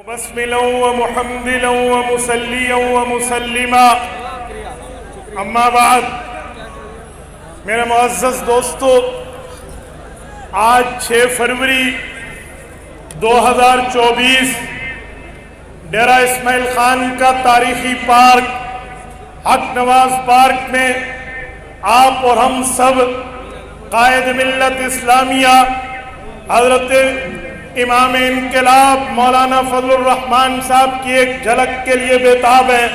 بسملا ومحمدلا ومسليا ومسلما اما بعد میرے معزز دوستو، آج 6 فروری 2024 ڈیرہ اسماعیل خان کا تاریخی پارک حق نواز پارک میں آپ اور ہم سب قائد ملت اسلامیہ حضرت امام انقلاب مولانا فضل الرحمان صاحب کی ایک جھلک کے لیے بےتاب ہیں۔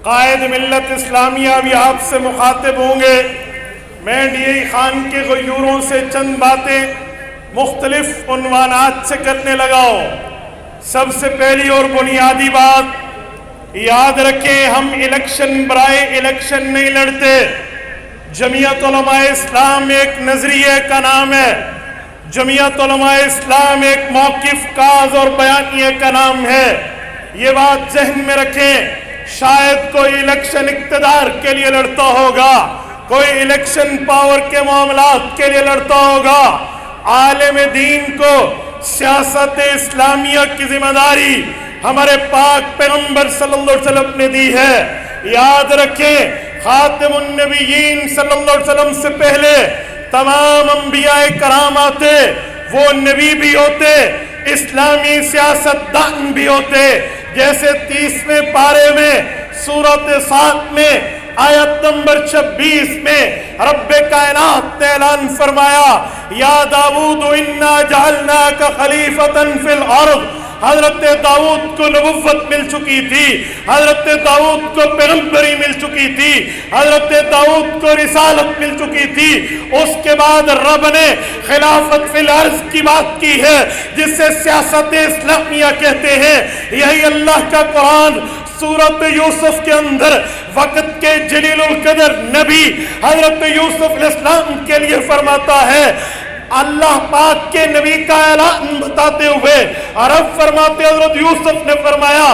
قائد ملت اسلامیہ بھی آپ سے مخاطب ہوں گے۔ میں ڈی ای خان کے غیوروں سے چند باتیں مختلف عنوانات سے کرنے لگا ہوں۔ سب سے پہلی اور بنیادی بات یاد رکھیں، ہم الیکشن برائے الیکشن نہیں لڑتے۔ جمعیت علماء اسلام ایک نظریے کا نام ہے، جمعیت علماء اسلام ایک موقف کاز اور بیانیے کا نام ہے۔ یہ بات ذہن میں رکھیں۔ شاید کوئی الیکشن اقتدار کے لیے لڑتا ہوگا، کوئی الیکشن پاور کے معاملات کے لیے لڑتا ہوگا۔ عالم دین کو سیاست اسلامیہ کی ذمہ داری ہمارے پاک پیغمبر صلی اللہ علیہ وسلم نے دی ہے۔ یاد رکھیں، خاتم النبیین صلی اللہ علیہ وسلم سے پہلے تمام انبیاء کرام آتے، وہ نبی بھی ہوتے، اسلامی سیاست دان بھی ہوتے۔ جیسے 30ویں پارے میں سورۃ صاد میں آیت نمبر 26 میں رب کائنات نے اعلان فرمایا، یا داؤد انا جعلناک خلیفۃ فی الارض۔ حضرت داؤد کو نبوت مل چکی تھی، حضرت داؤد کو پیغمبری مل چکی تھی، حضرت داؤد کو رسالت مل چکی تھی۔ اس کے بعد رب نے خلافت فی الارض کی بات کی ہے، جس سے سیاست اسلامیہ کہتے ہیں۔ یہی اللہ کا قرآن سورۃ یوسف کے اندر وقت کے جلیل القدر نبی حضرت یوسف علیہ السلام کے لیے فرماتا ہے۔ اللہ پاک کے نبی کا اعلان بتاتے ہوئے عرب فرماتے، حضرت یوسف نے فرمایا،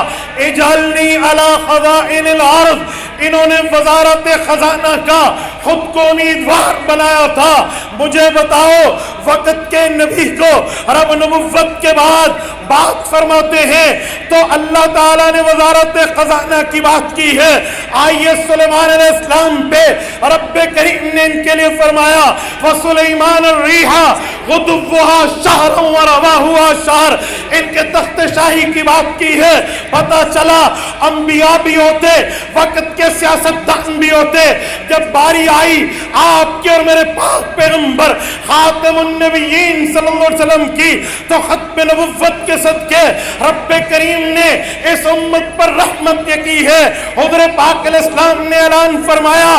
اجعلنی علی خزائن الارض۔ انہوں نے وزارت خزانہ کا خود کو امیدوار بنایا تھا۔ مجھے بتاؤ، وقت کے نبی کو رب نبوت کے بعد بات فرماتے ہیں تو اللہ تعالیٰ نے وزارت خزانہ کی بات کی ہے۔ آئیے سلیمان علیہ السلام پہ رب کریم نے ان کے لیے فرمایا، وَسُلَيْمَانَ الرِّيحَ غُدُوُّهَا شَهْرٌ وَرَوَاحُهَا شَهْرٌ۔ ان کے تخت شاہی کی بات کی ہے۔ پتہ چلا انبیاء بھی ہوتے، وقت کے سیاستدان بھی ہوتے۔ جب باری آئی آپ کے اور میرے پاک پیغمبر خاتم النبیین صلی اللہ علیہ وسلم کی، تو ختم نبوت کے صدقے رب کریم نے اس امت پر رحمت کی ہے۔ حضور پاک علیہ السلام نے اعلان فرمایا،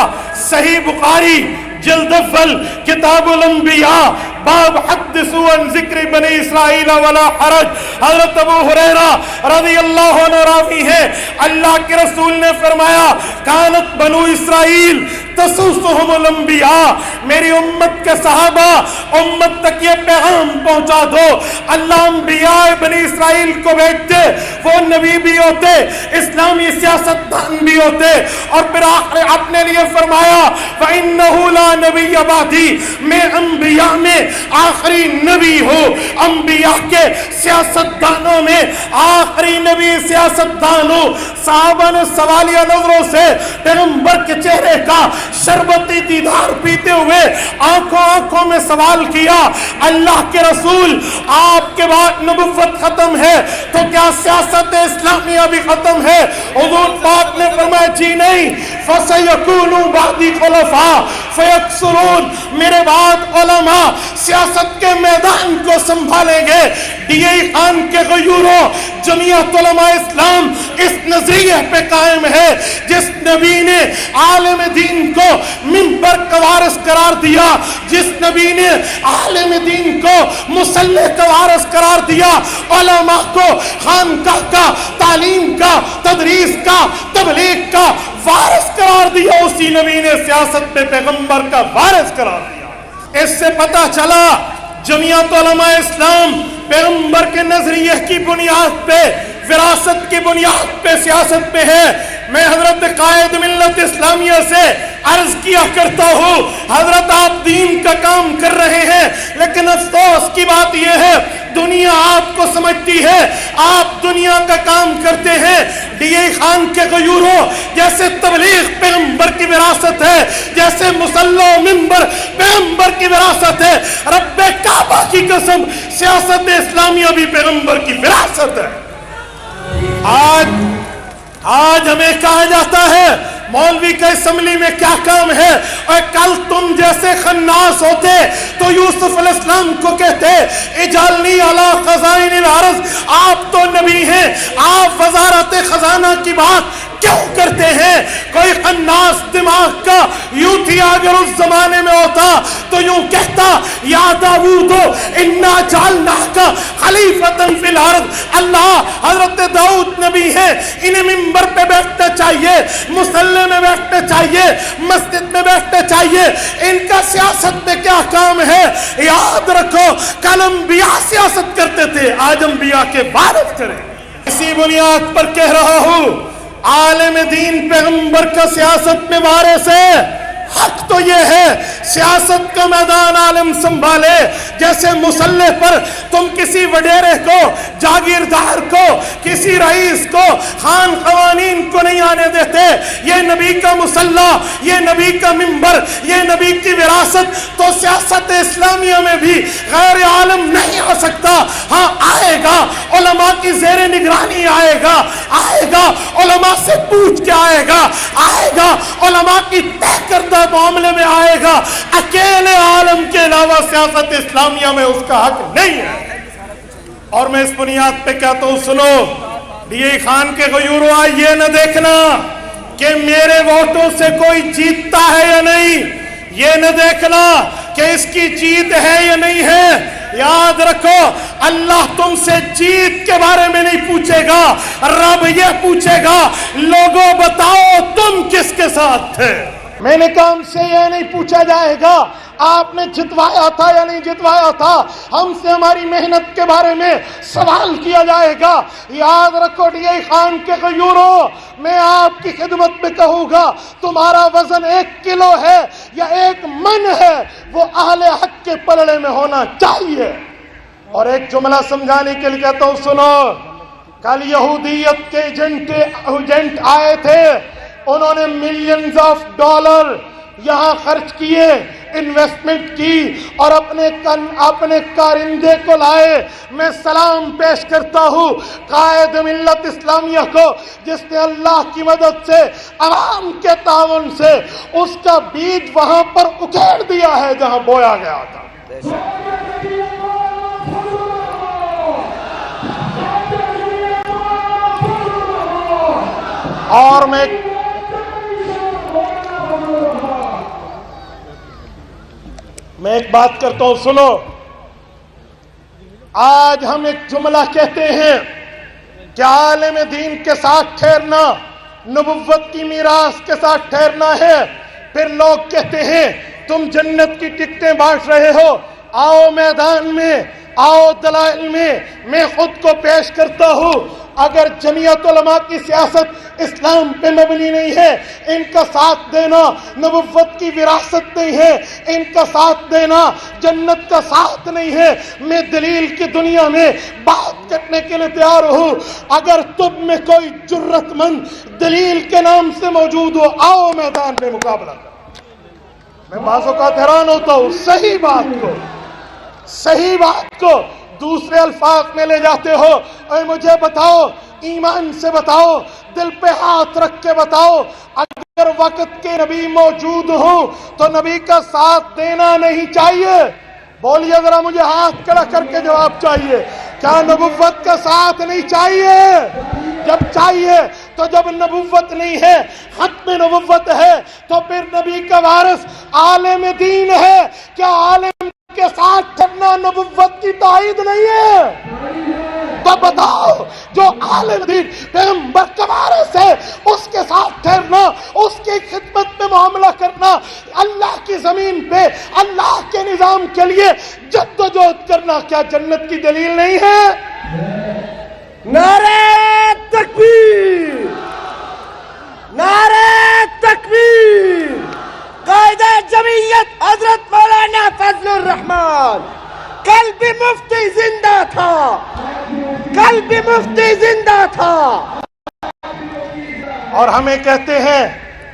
صحیح بخاری جلد اول کتاب الانبیاء باب حدثوا عن ذکر بنی اسرائیل ولا حرج۔ حضرت ابو ہریرہ رضی اللہ عنہ راوی ہے، اللہ کے رسول نے فرمایا، کانت بنو اسرائیل تسوسهم الانبیاء۔ میری امت کے صحابہ، امت تک یہ پیغام پہنچا دو، اللہ انبیاء بنی اسرائیل کو بھیجتے، وہ نبی بھی ہوتے، اسلامی سیاستدان بھی ہوتے، اور پھر آخر اپنے لیے فرمایا، فَإِنَّهُ لَا نَبِيَّ بَعْدِي۔ میں انبیاء میں آخری نبی ہوں، انبیاء کے سیاستدانوں میں آخری نبی سیاستدان ہوں۔ صحابہ نے سوالیہ نظروں سے پیغمبر کے چہرے کا شربتی دیدار پیتے ہوئے آنکھوں میں سوال کیا، اللہ کے رسول، آپ کے بعد نبوت ختم ہے تو کیا سیاست اسلامیہ بھی ختم ہے؟ حضور پاک نے فرمایا، جی نہیں، فَسَيَكُونُ بَعْدِي خُلَفَاء فَيَكْثُرُونَ۔ میرے بعد علماء سیاست کے میدان کو سنبھالیں گے۔ ڈی ای خان کے غیوروں، جمعیت علماء اسلام اس نظریے پہ قائم ہے، جس نبی نے عالم دین کو منبر کا وارث قرار دیا، جس نبی نے عالم دین کو مصلی کا وارث قرار دیا، علماء کو خانقاہ کا، تعلیم کا، تدریس کا، تبلیغ کا وارث قرار دیا، اسی نبی نے سیاست پہ پیغمبر کا وارث قرار دیا۔ اس سے پتہ چلا جمعیت علماء اسلام پیغمبر کے نظریے کی بنیاد پہ، وراثت کی بنیاد پہ سیاست پہ ہے۔ میں حضرت قائد ملت اسلامیہ سے عرض کیا کرتا ہوں، حضرت آپ دین کا کام کر رہے ہیں، لیکن افسوس کی بات یہ ہے دنیا آپ کو سمجھتی ہے، آپ دنیا کا کام کرتے ہیں۔ ڈی اے خان کے غیوروں، جیسے تبلیغ پیغمبر کی وراثت ہے، جیسے مصلی و منبر پیغمبر کی وراثت ہے، رب کعبہ کی قسم سیاست اسلامیہ بھی پیغمبر کی وراثت ہے۔ آج ہمیں کہا جاتا ہے مولوی کا اسمبلی میں کیا کام ہے، اور کل تم جیسے خناس ہوتے تو یوسف علیہ السلام کو کہتے اجعلنی علی خزائن الارض، آپ تو نبی ہیں، آپ وزارت خزانہ کی بات کیوں کرتے ہیں؟ کوئی خناس دماغ کا یوتھی اگر اس زمانے میں ہوتا تو یوں کہتا یا داؤد انا جعلناک خلیفۃ فی الارض، اللہ حضرت داؤد نبی ہیں، انہیں منبر پہ بیٹھنا چاہیے، مصلی میں بیٹھنا چاہیے، مسجد میں بیٹھنا چاہیے، ان کا سیاست میں کیا کام ہے؟ یاد رکھو کل انبیاء سیاست کرتے تھے، آج انبیاء کے وارث کریں۔ اسی بنیاد پر کہہ رہا ہوں عالم دین پیغمبر کا سیاست میں وارث ہے۔ حق تو یہ ہے سیاست کا میدان عالم سنبھالے، جیسے مسلح پر تم کسی وڈیرے کو، جاگیردار کو، کسی رئیس کو، خان قوانین کو نہیں آنے دیتے۔ یہ نبی کا مسلح، یہ نبی کا منبر، یہ نبی کی وراثت، تو سیاست اسلامیہ میں بھی غیر عالم نہیں آ سکتا۔ ہاں آئے گا، علماء کی زیر نگرانی آئے گا، آئے گا علماء سے پوچھ کے آئے گا، آئے گا علماء کی طے کردہ معاملے میں آئے گا، اکیلے عالم کے علاوہ سیاست اسلامیہ میں اس کا حق نہیں ہے۔ اور میں اس بنیاد پہ کہتا ہوں سنو، ڈی اے خان کے غیوروں، یہ نہ دیکھنا کہ میرے ووٹوں سے کوئی جیتتا ہے یا نہیں، یہ نہ دیکھنا کہ اس کی جیت ہے یا نہیں ہے۔ یاد رکھو اللہ تم سے جیت کے بارے میں نہیں پوچھے گا، رب یہ پوچھے گا لوگوں بتاؤ تم کس کے ساتھ تھے۔ میں نے کہا ہم سے یہ نہیں پوچھا جائے گا آپ نے جتوایا تھا یا نہیں جتوایا تھا، ہم سے ہماری محنت کے بارے میں سوال کیا جائے گا۔ یاد رکھو ڈی اے خان کے غیوروں، میں آپ کی خدمت میں کہوں گا تمہارا وزن 1 کلو ہے یا 1 من ہے، وہ اہل حق کے پلڑے میں ہونا چاہیے۔ اور ایک جملہ سمجھانے کے لیے کہتا ہوں سنو، کل یہودیت کے ایجنٹ آئے تھے، انہوں نے ملینز آف ڈالر یہاں خرچ کیے، انویسٹمنٹ کی اور اپنے کارندے کو لائے۔ میں سلام پیش کرتا ہوں قائد ملت اسلامیہ کو، جس نے اللہ کی مدد سے، عوام کے تعاون سے اس کا بیج وہاں پر اکھیڑ دیا ہے جہاں بویا گیا تھا۔ اور میں ایک بات کرتا ہوں سنو، آج ہم ایک جملہ کہتے ہیں کہ عالم دین کے ساتھ ٹھہرنا نبوت کی میراث کے ساتھ ٹھہرنا ہے، پھر لوگ کہتے ہیں تم جنت کی ٹکٹیں بانٹ رہے ہو، آؤ میدان میں، آؤ دلائل میں خود کو پیش کرتا ہوں۔ اگر جمعیت علماء کی سیاست اسلام پہ مبنی نہیں ہے، ان کا ساتھ دینا نبوت کی وراثت نہیں ہے، ان کا ساتھ دینا جنت کا ساتھ نہیں ہے، میں دلیل کی دنیا میں بات کرنے کے لیے تیار ہوں۔ اگر تم میں کوئی جرت مند دلیل کے نام سے موجود ہو، آؤ میدان میں مقابلہ کرو۔ میں بعض اوقات حیران ہوتا ہوں صحیح بات کو دوسرے الفاظ میں لے جاتے ہو۔ اے مجھے بتاؤ، ایمان سے بتاؤ، دل پہ ہاتھ رکھ کے بتاؤ، اگر وقت کے نبی موجود ہوں تو نبی کا ساتھ دینا نہیں چاہیے؟ بولیے ذرا، مجھے ہاتھ کھڑا کر کے جواب چاہیے۔ کیا نبوت کا ساتھ نہیں چاہیے؟ جب چاہیے تو جب نبوت نہیں ہے، ختم نبوت ہے، تو پھر نبی کا وارث عالم دین ہے۔ کیا عالم کے ساتھ چلنا نبوت کی تائید نہیں ہے؟ تو بتاؤ، جو عالم دین پیغمبر کا وارث ہے اس کے ساتھ ٹھہرنا، اس کی خدمت میں معاملہ کرنا، اللہ کی زمین پہ اللہ کے نظام کے لیے جدوجہد کرنا، کیا جنت کی دلیل نہیں ہے؟ نعرہ تکبیر، نعرہ تکبیر۔ قائد جمعیت حضرت مولانا فضل الرحمان کل بھی مفتی زندہ تھا، بھی زندہ تھا. اور ہمیں کہتے ہیں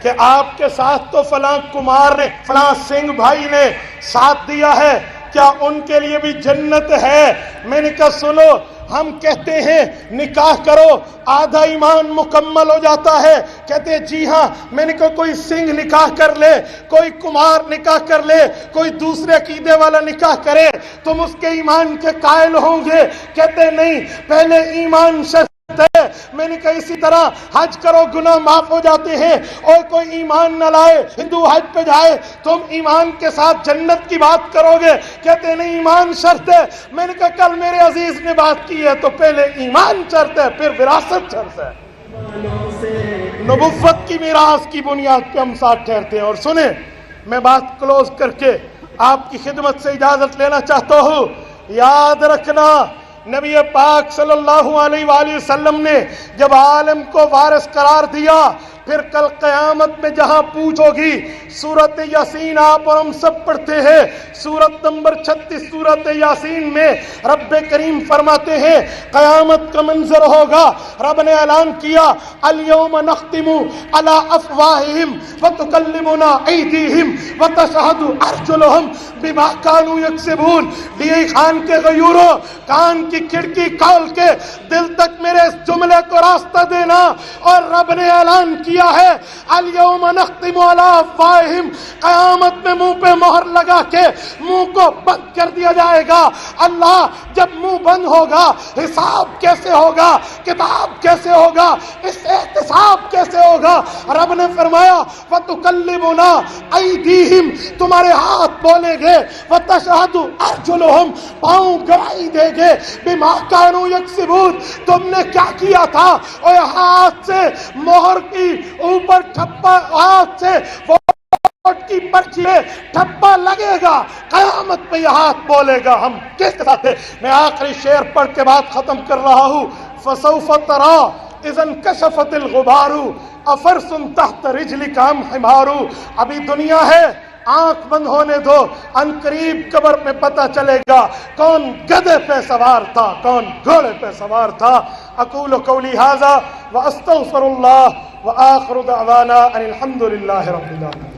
کہ آپ کے ساتھ تو فلاں کمار نے، فلاں سنگھ بھائی نے ساتھ دیا ہے، کیا ان کے لیے بھی جنت ہے؟ میں نے کہا سنو، ہم کہتے ہیں نکاح کرو آدھا ایمان مکمل ہو جاتا ہے. کہتے ہیں جی ہاں. میں نے کہا کوئی سنگھ نکاح کر لے، کوئی کمار نکاح کر لے، کوئی دوسرے عقیدے والا نکاح کرے، تم اس کے ایمان کے قائل ہوں گے؟ کہتے نہیں، پہلے ایمان شرط ہے. میں نے کہا اسی طرح حج کرو گناہ معاف ہو جاتے ہیں، اور کوئی ایمان نہ لائے ہندو حج پہ جائے تم ایمان کے ساتھ جنت کی بات کرو گے؟ کہتے نہیں، ایمان شرط ہے. میں نے کہا کل میرے عزیز نے بات کی ہے تو پہلے ایمان شرط ہے، پھر وراثت شرط ہے. نبوت کی میراث کی بنیاد پہ ہم ساتھ ٹھہرتے ہیں. اور سنیں، میں بات کلوز کر کے آپ کی خدمت سے اجازت لینا چاہتا ہوں. یاد رکھنا، نبی پاک صلی اللہ علیہ وآلہ وسلم نے جب عالم کو وارث قرار دیا، پھر کل قیامت میں جہاں پوچھو گی، سورت یاسین آپ اور ہم سب پڑھتے ہیں، سورت نمبر 36 سورت یاسین میں رب کریم فرماتے ہیں قیامت کا منظر ہوگا. رب نے اعلان کیا الیوم نختم علی افواہہم وتکلمنا ایدیہم وتشہد ارجلہم بما کانوا یکسبون. ڈی آئی خان کے غیوروں، کان کی کھڑکی کھول کے دل تک میرے اس جملے کو راستہ دینا. اور رب نے اعلان کیا ہے الیوم نختم علی افواہہم، قیامت میں منہ پہ مہر لگا کے منہ کو بند کر دیا جائے گا. اللہ جب منہ بند ہوگا، حساب کیسے ہوگا، کتاب کیسے ہوگا، اس احتساب کیسے ہوگا؟ رب نے فرمایا وتکلمنا ایدیہم، تمہارے ہاتھ بولیں گے، وتشہد ارجلہم، پاؤں گواہی دے گے، بما کانوا یکسبون، تم نے کیا کیا تھا. اور ہاتھ سے مہر کی اوپر ٹھپا، ہاتھ سے ووٹ کی پرچی میں ٹھپا لگے گا، قیامت پہ یہ ہاتھ بولے گا ہم کس کے ساتھ. میں آخری شعر پڑھ کے بات ختم کر رہا ہوں. فسوف تری اذا انکشفت الغبار افرس تحت رجلک ام حمار. ابھی دنیا ہے، آنکھ بند ہونے دو، ان قریب قبر میں پتہ چلے گا کون گدھے پہ سوار تھا، کون گھوڑے پہ سوار تھا. اقول قولی ھذا واستغفر اللہ وآخر دعوانا ان الحمد للہ رب العالمین.